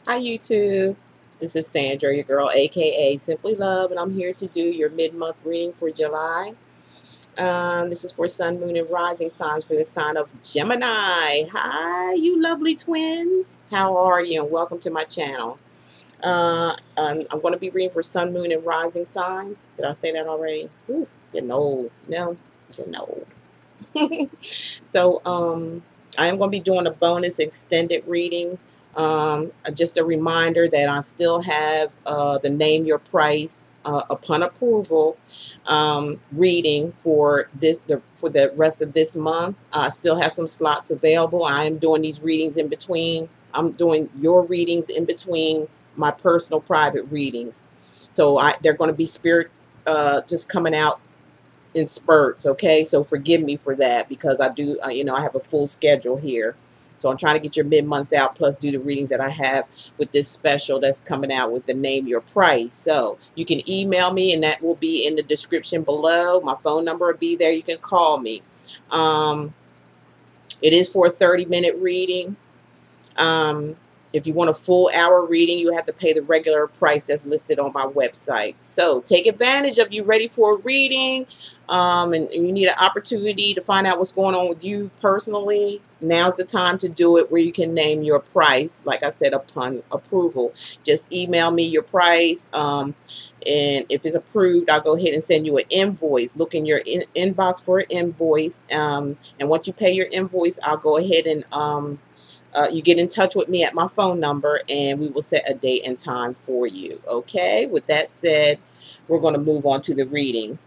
Hi YouTube. This is Sandra, your girl, aka Simply Love, and I'm here to do your mid-month reading for July. This is for Sun, Moon, and Rising signs for the sign of Gemini. Hi, you lovely twins. How are you? And welcome to my channel. I'm going to be reading for Sun, Moon, and Rising signs. Did I say that already? Ooh, getting old. No, getting old. So, I am going to be doing a bonus extended reading. Just a reminder that I still have the Name Your Price upon approval reading for for the rest of this month. I still have some slots available. I am doing these readings in between. I'm doing your readings in between my personal private readings. So they're going to be spirit just coming out in spurts. Okay, so forgive me for that because I do I have a full schedule here, so I'm trying to get your mid-months out plus do the readings that I have with this special that's coming out with the Name Your Price. So you can email me and that will be in the description below. My phone number will be there. You can call me. It is for a 30-minute reading. If you want a full hour reading, you have to pay the regular price that's listed on my website. So take advantage of you ready for a reading, and you need an opportunity to find out what's going on with you personally. Now's the time to do it where you can name your price, like I said, upon approval. Just email me your price, and if it's approved, I'll go ahead and send you an invoice. Look in your inbox for an invoice, and once you pay your invoice, I'll go ahead and you get in touch with me at my phone number and we will set a date and time for you. Okay, with that said, we're going to move on to the reading.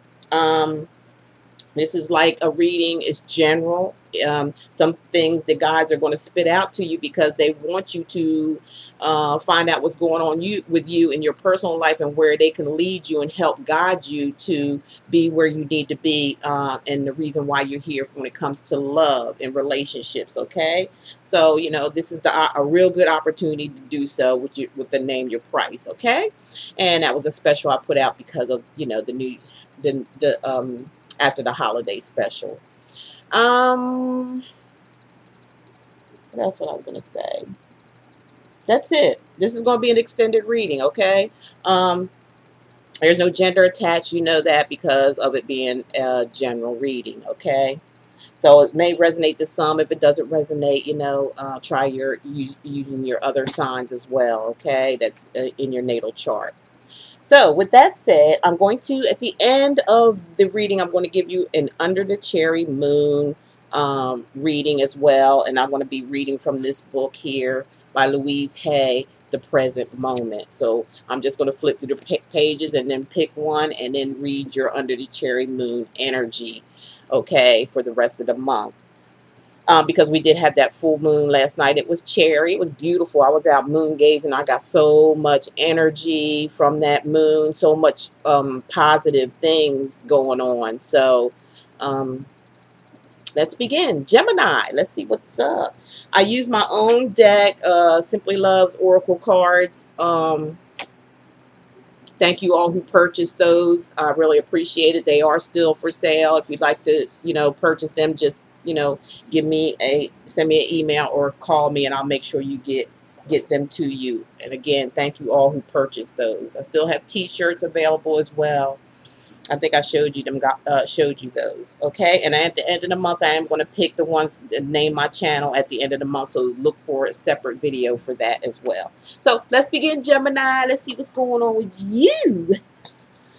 This is like a reading. It's general. Some things the guides are going to spit out to you because they want you to find out what's going on with you in your personal life and where they can lead you and help guide you to be where you need to be, and the reason why you're here when it comes to love and relationships. Okay, so this is a real good opportunity to do so with the Name Your Price. Okay, and that was a special I put out because of the after the holiday special. What else was I going to say? That's it. This is going to be an extended reading, okay? There's no gender attached. You know that because of it being a general reading, okay? So it may resonate to some. If it doesn't resonate, try using your other signs as well, okay? That's in your natal chart. So with that said, I'm going to, at the end of the reading, I'm going to give you an Under the Cherry Moon reading as well. And I'm going to be reading from this book here by Louise Hay, The Present Moment. So I'm just going to flip through the pages and then pick one and then read your Under the Cherry Moon energy, okay, for the rest of the month. Because we did have that full moon last night. It was cherry. It was beautiful. I was out moon gazing. I got so much energy from that moon, so much positive things going on. So let's begin. Gemini, let's see what's up. I use my own deck, Simply Love's Oracle cards. Thank you all who purchased those. I really appreciate it. They are still for sale. If you'd like to, purchase them, just send me an email or call me and I'll make sure you get them to you. And again, thank you all who purchased those. I still have t-shirts available as well. I think I showed you those. Okay, and at the end of the month I am going to pick the ones that name my channel at the end of the month, so look for a separate video for that as well. So let's begin, Gemini. Let's see what's going on with you.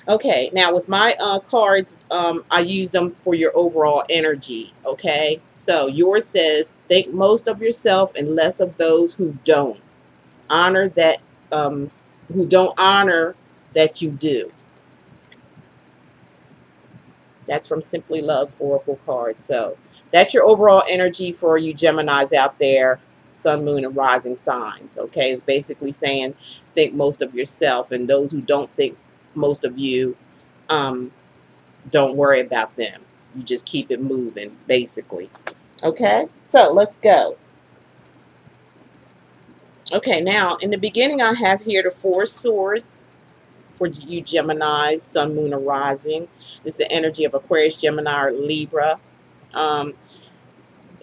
Okay, now with my cards, I use them for your overall energy, okay? So yours says, think most of yourself and less of those who don't. Honor that, who don't honor that you do. That's from Simply Love's Oracle card. So that's your overall energy for you Geminis out there, Sun, Moon, and Rising signs, okay? It's basically saying, think most of yourself, and those who don't think most of you, don't worry about them. You just keep it moving, basically. Okay, so let's go. Okay, now in the beginning I have here the Four Swords for you Gemini, Sun, Moon, and Rising. This is the energy of Aquarius, Gemini, or Libra.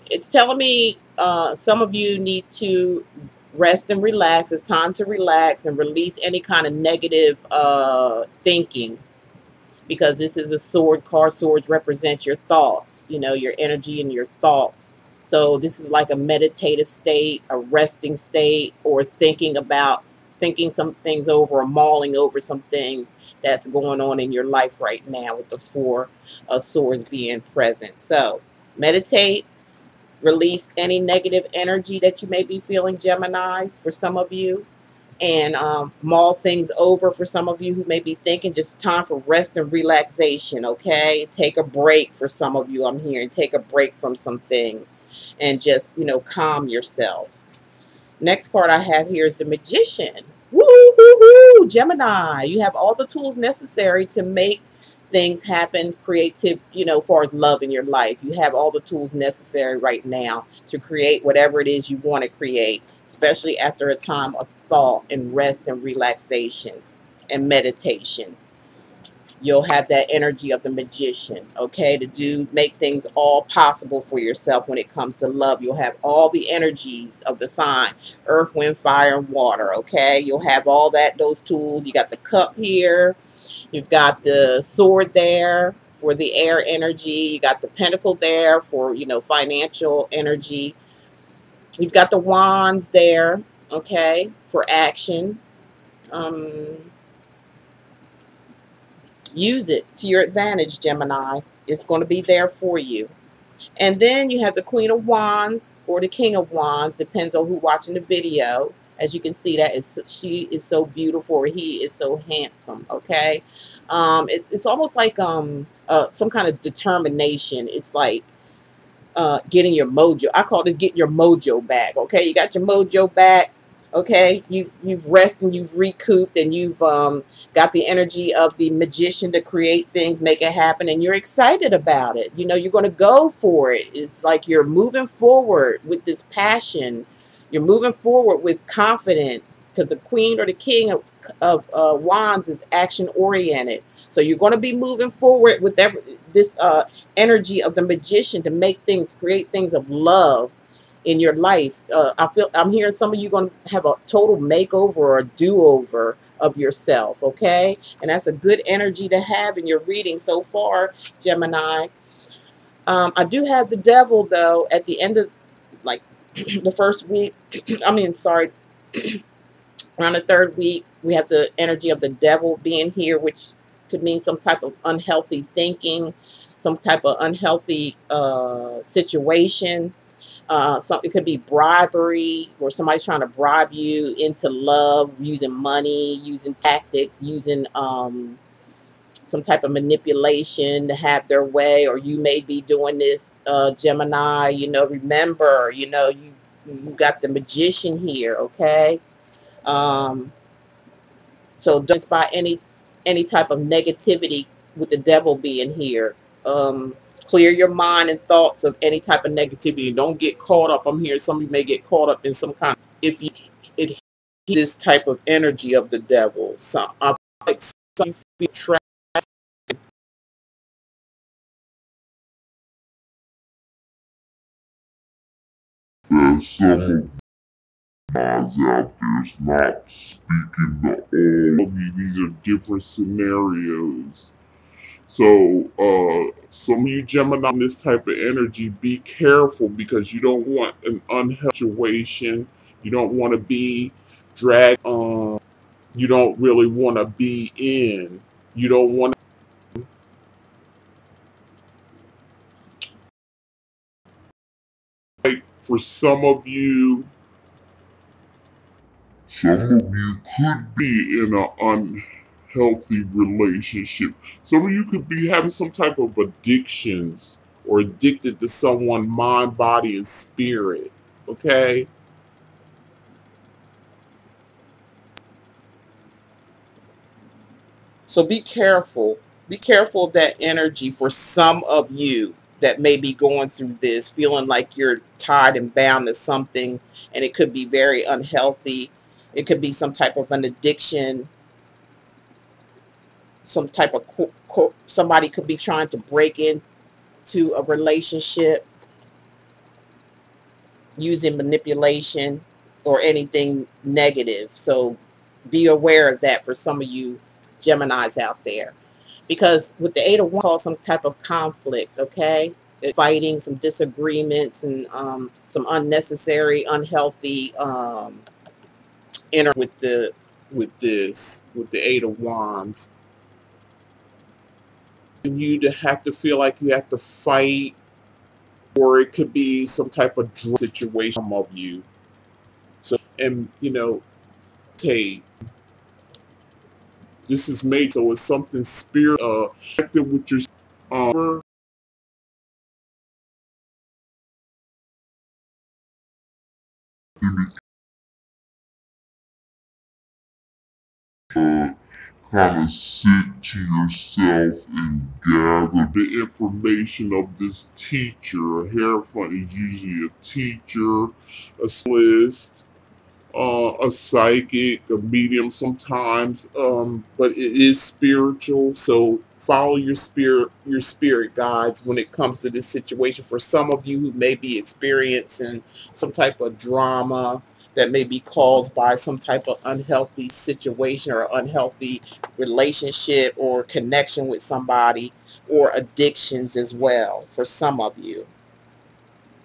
It's telling me some of you need to Rest and relax. It's time to relax and release any kind of negative thinking, because this is a sword card. Swords represent your thoughts, you know, your energy and your thoughts. So this is like a meditative state, a resting state, or thinking some things over, or mulling over some things that's going on in your life right now, with the four of swords being present. So meditate, release any negative energy that you may be feeling, Geminis, for some of you, and mull things over for some of you who may be thinking. Just time for rest and relaxation, okay? Take a break for some of you, I'm hearing. Take a break from some things and just, you know, calm yourself. Next card I have here is the Magician. Woo-hoo-hoo, Gemini. You have all the tools necessary to make things happen, creative, you know, as far as love in your life. You have all the tools necessary right now to create whatever it is you want to create, especially after a time of thought and rest and relaxation and meditation. You'll have that energy of the Magician, okay, to make things all possible for yourself when it comes to love. You'll have all the energies of the sign, earth, wind, fire, and water, okay? You'll have all those tools. You got the cup here. You've got the sword there for the air energy. You got the pentacle there for, you know, financial energy. You've got the wands there, okay, for action. Use it to your advantage, Gemini. It's going to be there for you. And then you have the Queen of Wands or the King of Wands, depends on who's watching the video. As you can see, she is so beautiful, or he is so handsome, okay? It's almost like some kind of determination. It's like getting your mojo. I call this getting your mojo back, okay? You got your mojo back, okay? You've rested and you've recouped, and you've got the energy of the Magician to create things, make it happen, and you're excited about it. You know, you're going to go for it. It's like you're moving forward with this passion. You're moving forward with confidence, because the Queen or the King of Wands is action oriented. So you're going to be moving forward with this energy of the Magician to make things, create things of love in your life. I'm hearing some of you going to have a total makeover or a do-over of yourself, okay? And that's a good energy to have in your reading so far, Gemini. I do have the Devil, though, at the end of, like, the first week. I mean, sorry, around the third week, we have the energy of the Devil being here, which could mean some type of unhealthy thinking, some type of unhealthy situation. It could be bribery, or somebody's trying to bribe you into love, using money, using tactics, using some type of manipulation to have their way. Or you may be doing this, Gemini. You know, remember, you know, you got the Magician here, okay? So just by any type of negativity with the Devil being here. Clear your mind and thoughts of any type of negativity. Don't get caught up. I'm hearing some of you may get caught up in some kind of, if you adhere to this type of energy of the Devil. So I like some you feel trapped. There's some of guys out there's not speaking to all of you. These are different scenarios. So, some of you Gemini in this type of energy, be careful, because you don't want an unhealthy situation. You don't want to be dragged you don't really want to be in. You don't want to, like, for some of you could be in an unhealthy relationship. Some of you could be having some type of addictions, or addicted to someone, mind, body, and spirit. Okay? So be careful. Be careful of that energy for some of you that may be going through this, feeling like you're tied and bound to something, and it could be very unhealthy. It could be some type of an addiction, some type of somebody could be trying to break into a relationship using manipulation. or anything negative. So be aware of that for some of you Geminis out there. Because with the Eight of Wands, cause some type of conflict, okay? It's fighting, some disagreements, and some unnecessary, unhealthy with the Eight of Wands. You to have to feel like you have to fight, or it could be some type of drama situation of you. So, and hey, this is made so it's something spirit connected with your kind of sit to yourself and gather the information of this teacher. A hierophant is usually a teacher, a stylist, a psychic, a medium sometimes, but it is spiritual. So follow your spirit guides when it comes to this situation. For some of you who may be experiencing some type of drama that may be caused by some type of unhealthy situation or unhealthy relationship or connection with somebody, or addictions as well for some of you.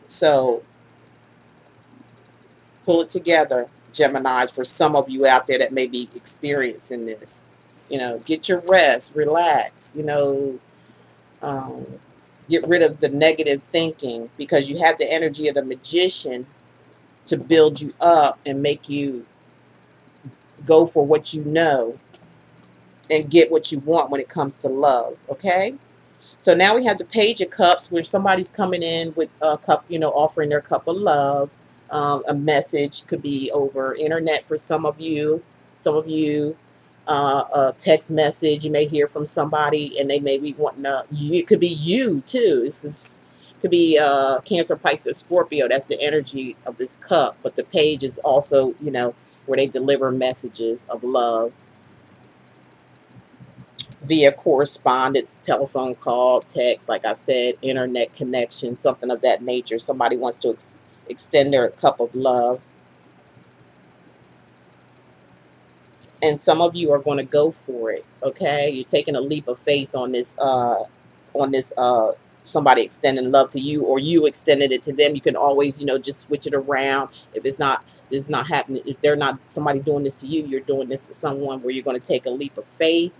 So pull it together, Geminis, for some of you out there that may be experiencing this. Get your rest, relax, um, get rid of the negative thinking, because you have the energy of the magician to build you up and make you go for what you know and get what you want when it comes to love, okay? So now we have the Page of Cups, where somebody's coming in with a cup, offering their cup of love. A message could be over internet for some of you. Some of you, a text message. You may hear from somebody, and they may be wanting to. It could be you too. Could be Cancer, Pisces, Scorpio. That's the energy of this cup. But the Page is also, where they deliver messages of love via correspondence, telephone call, text, like I said, internet connection, something of that nature. Somebody wants to extend their cup of love. And some of you are going to go for it, okay? You're taking a leap of faith on this, somebody extending love to you, or you extended it to them. You can always, just switch it around. If this is not happening, if they're not somebody doing this to you, you're doing this to someone, where you're going to take a leap of faith.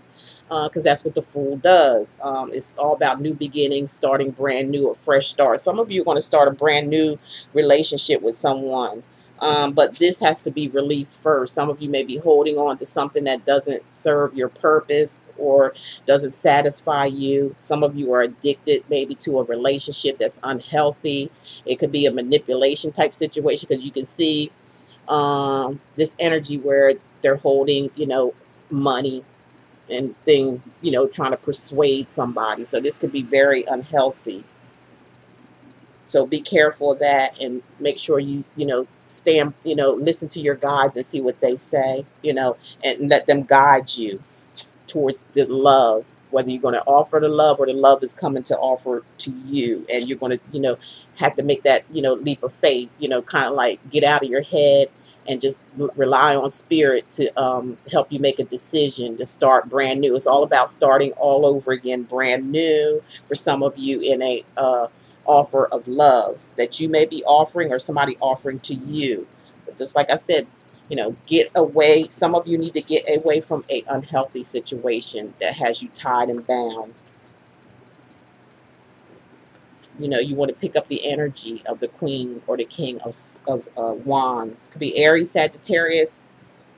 Because that's what the Fool does. It's all about new beginnings, starting brand new, a fresh start. Some of you are going to start a brand new relationship with someone. But this has to be released first. Some of you may be holding on to something that doesn't serve your purpose or doesn't satisfy you. Some of you are addicted maybe to a relationship that's unhealthy. It could be a manipulation type situation, because you can see this energy where they're holding, money and things, trying to persuade somebody. So this could be very unhealthy. So be careful of that, and make sure you, stand, listen to your guides and see what they say, and let them guide you towards the love, whether you're going to offer the love or the love is coming to offer to you. And you're going to, have to make that, leap of faith, kind of like get out of your head and just rely on spirit to help you make a decision to start brand new. It's all about starting all over again, brand new, for some of you, in a offer of love that you may be offering, or somebody offering to you. But just like I said, get away. Some of you need to get away from a unhealthy situation that has you tied and bound. You want to pick up the energy of the Queen or the King of Wands. Could be Aries, Sagittarius,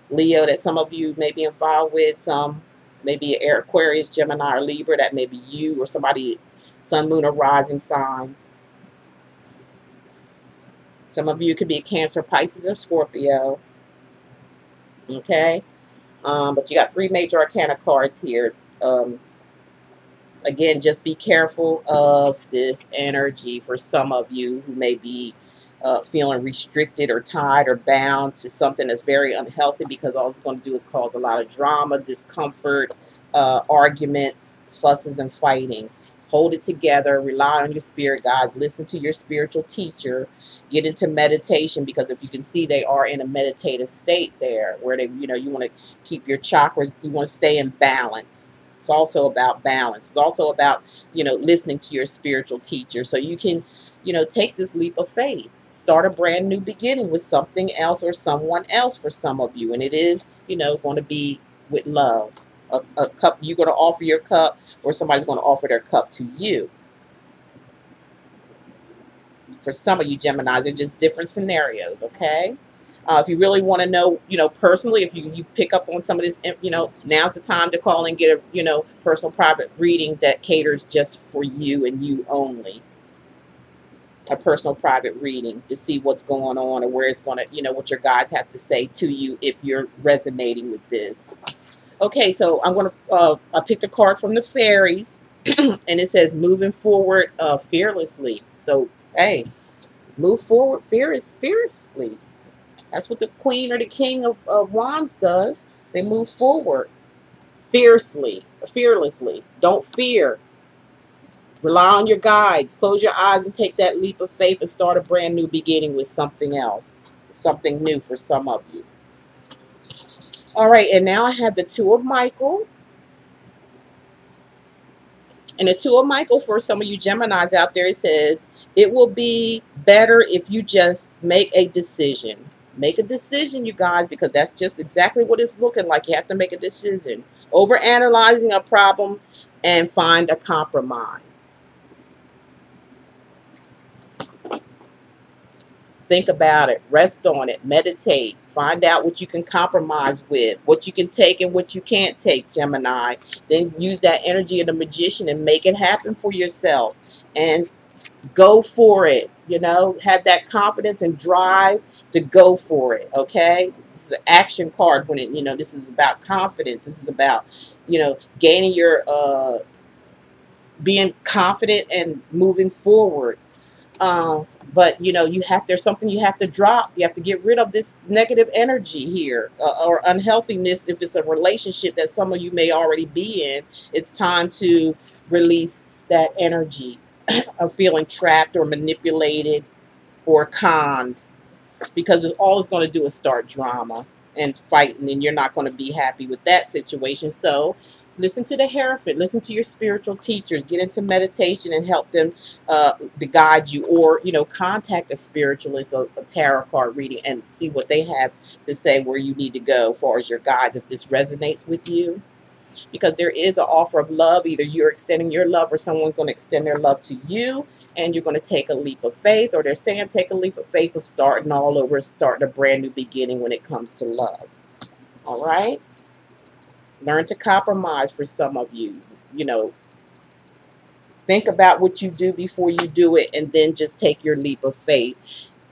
Leo, that some of you may be involved with. Some maybe Aquarius, Gemini, or Libra. That may be you or somebody, Sun, Moon, or Rising sign. Some of you could be a Cancer, Pisces, or Scorpio. Okay? But you got 3 major arcana cards here. Again, just be careful of this energy for some of you who may be feeling restricted or tied or bound to something that's very unhealthy, because all it's going to do is cause a lot of drama, discomfort, arguments, fusses, and fighting. hold it together, rely on your spirit guides, listen to your spiritual teacher, get into meditation, because if you can see, they are in a meditative state there where they, you want to keep your chakras, you want to stay in balance. It's also about balance. It's also about, listening to your spiritual teacher so you can, take this leap of faith. Start a brand new beginning with something else or someone else for some of you. And it is, going to be with love. A cup, you're going to offer your cup, or somebody's going to offer their cup to you. For some of you Geminis, they're just different scenarios, okay? If you really want to know, personally, if you pick up on some of this, now's the time to call and get a, personal private reading that caters just for you and you only. A personal private reading to see what's going on or where it's going to, what your guides have to say to you if you're resonating with this. Okay, so I'm going to, I picked a card from the fairies, and it says moving forward fearlessly. So, hey, move forward fearlessly. That's what the queen or the king of wands does. They move forward fearlessly. Don't fear. Rely on your guides. Close your eyes and take that leap of faith and start a brand new beginning with something else. Something new for some of you. All right, and now I have the Two of Michael. And the Two of Michael, for some of you Geminis out there, it says, it will be better if you just make a decision. Make a decision, you guys, because that's just exactly what it's looking like. You have to make a decision. Overanalyzing a problem and find a compromise. Think about it. Rest on it. Meditate. Find out what you can compromise with, what you can take and what you can't take, Gemini. Then use that energy of the magician and make it happen for yourself. And go for it. Have that confidence and drive to go for it. Okay? This is an action card when it, this is about confidence. This is about, gaining your, being confident and moving forward. But there's something you have to drop. You have to get rid of this negative energy here, or unhealthiness. If it's a relationship that some of you may already be in, it's time to release that energy of feeling trapped or manipulated or conned, because all it's going to do is start drama and fighting, and you're not going to be happy with that situation. So listen to the Hierophant, listen to your spiritual teachers, get into meditation and help them to guide you, or contact a spiritualist, a tarot card reading, and see what they have to say where you need to go as far as your guides, if this resonates with you. Because there is an offer of love. Either you're extending your love or someone's going to extend their love to you, and you're going to take a leap of faith, or they're saying take a leap of faith of starting all over, starting a brand new beginning when it comes to love. All right? Learn to compromise for some of you. Think about what you do before you do it, and then just take your leap of faith.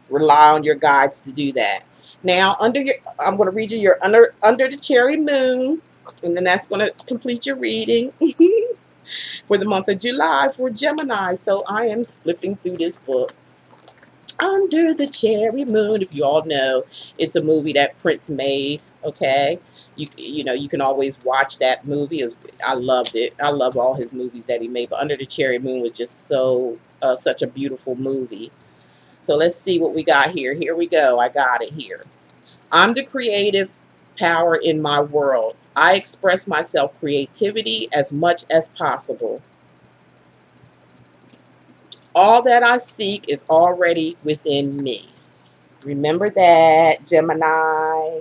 Rely on your guides to do that. Now, I'm going to read you your under the cherry moon, and then that's going to complete your reading for the month of July for Gemini. So I am flipping through this book. Under the Cherry Moon, if you all know, it's a movie that Prince made, okay? You can always watch that movie. I loved it. I love all his movies that he made, but Under the Cherry Moon was just such a beautiful movie. So let's see what we got here. Here we go. I got it here. I'm the creative power in my world. I express myself creativity as much as possible. All that I seek is already within me. Remember that, Gemini.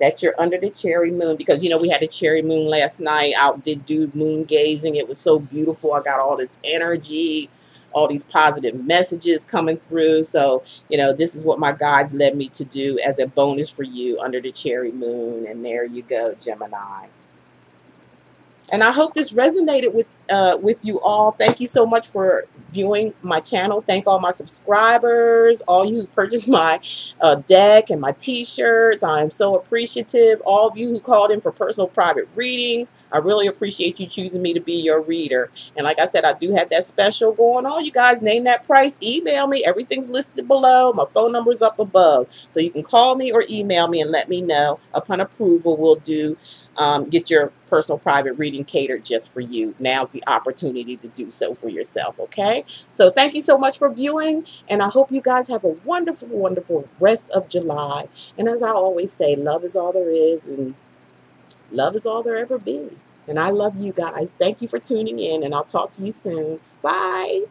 That you're under the cherry moon, because we had a cherry moon last night. I did do moon gazing. It was so beautiful. I got all this energy, all these positive messages coming through. So, this is what my guides led me to do as a bonus for you under the cherry moon. And there you go, Gemini. And I hope this resonated with you all. Thank you so much for viewing my channel. Thank all my subscribers, all you who purchased my deck and my t-shirts. I am so appreciative. All of you who called in for personal private readings. I really appreciate you choosing me to be your reader. And like I said, I do have that special going on. You guys name that price. Email me. Everything's listed below. My phone number is up above. So you can call me or email me and let me know. Upon approval, we'll do get your personal private reading catered just for you. Now's the opportunity to do so for yourself, okay? So thank you so much for viewing, and I hope you guys have a wonderful, wonderful rest of July. And as I always say, love is all there is, and love is all there ever be. And I love you guys. Thank you for tuning in, and I'll talk to you soon. Bye.